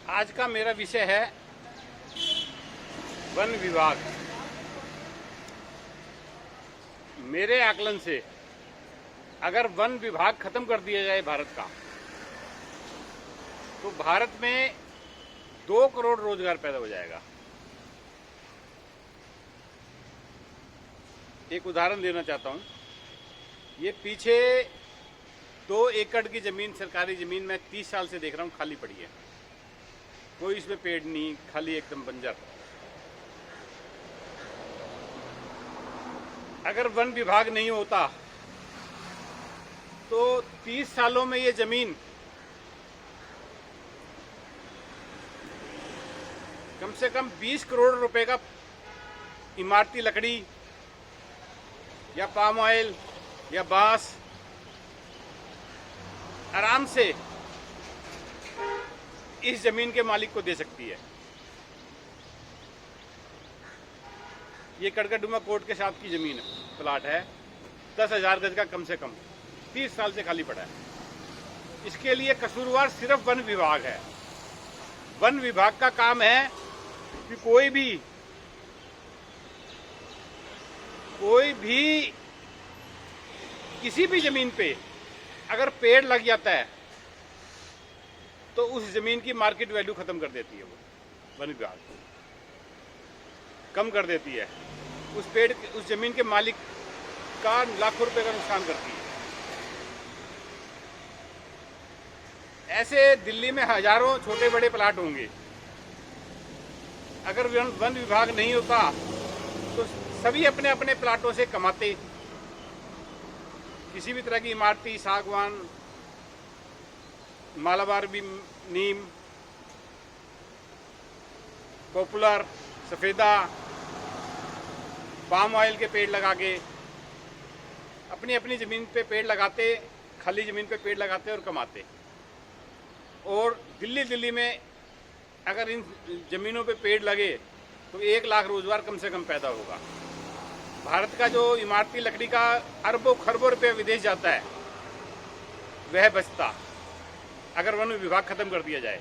आज का मेरा विषय है वन विभाग। मेरे आकलन से अगर वन विभाग खत्म कर दिया जाए भारत का, तो भारत में 2 करोड़ रोजगार पैदा हो जाएगा। एक उदाहरण देना चाहता हूं। ये पीछे 2 एकड़ की जमीन, सरकारी जमीन, मैं 30 साल से देख रहा हूं, खाली पड़ी है। कोई इसमें पेड़ नहीं, खाली एकदम बंजर। अगर वन विभाग नहीं होता तो 30 सालों में ये जमीन कम से कम 20 करोड़ रुपए का इमारती लकड़ी या पाम ऑयल या बांस आराम से इस जमीन के मालिक को दे सकती है। ये कड़कड़डुमा कोर्ट के साथ की जमीन है, प्लाट है 10,000 गज का, कम से कम 30 साल से खाली पड़ा है। इसके लिए कसूरवार सिर्फ वन विभाग है। वन विभाग का काम है कि कोई भी किसी भी जमीन पे अगर पेड़ लग जाता है तो उस जमीन की मार्केट वैल्यू खत्म कर देती है। वो वन विभाग कम कर देती है। उस जमीन के मालिक का लाखों रुपए का नुकसान करती है। ऐसे दिल्ली में हजारों छोटे बड़े प्लाट होंगे। अगर वन विभाग नहीं होता तो सभी अपने अपने प्लाटों से कमाते। किसी भी तरह की इमारती, सागवान, मालाबार भी, नीम, पॉपुलर, सफेदा, पाम ऑयल के पेड़ लगा के अपनी अपनी जमीन पे पेड़ लगाते, खाली जमीन पे पेड़ लगाते और कमाते। और दिल्ली में अगर इन जमीनों पे पेड़ लगे तो 1 लाख रोजगार कम से कम पैदा होगा। भारत का जो इमारती लकड़ी का अरबों खरबों रुपये विदेश जाता है, वह बचता अगर वन विभाग खत्म कर दिया जाए।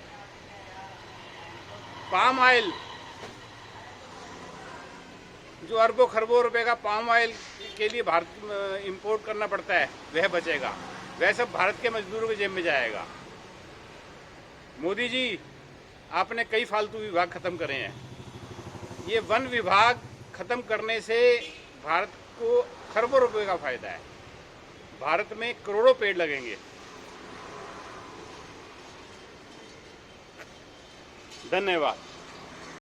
पाम ऑयल, जो अरबों खरबों रुपए का पाम ऑयल के लिए भारत इंपोर्ट करना पड़ता है, वह बचेगा। वह सब भारत के मजदूरों के जेब में जाएगा। मोदी जी, आपने कई फालतू विभाग खत्म करे हैं। ये वन विभाग खत्म करने से भारत को खरबों रुपए का फायदा है। भारत में करोड़ों पेड़ लगेंगे। धन्यवाद।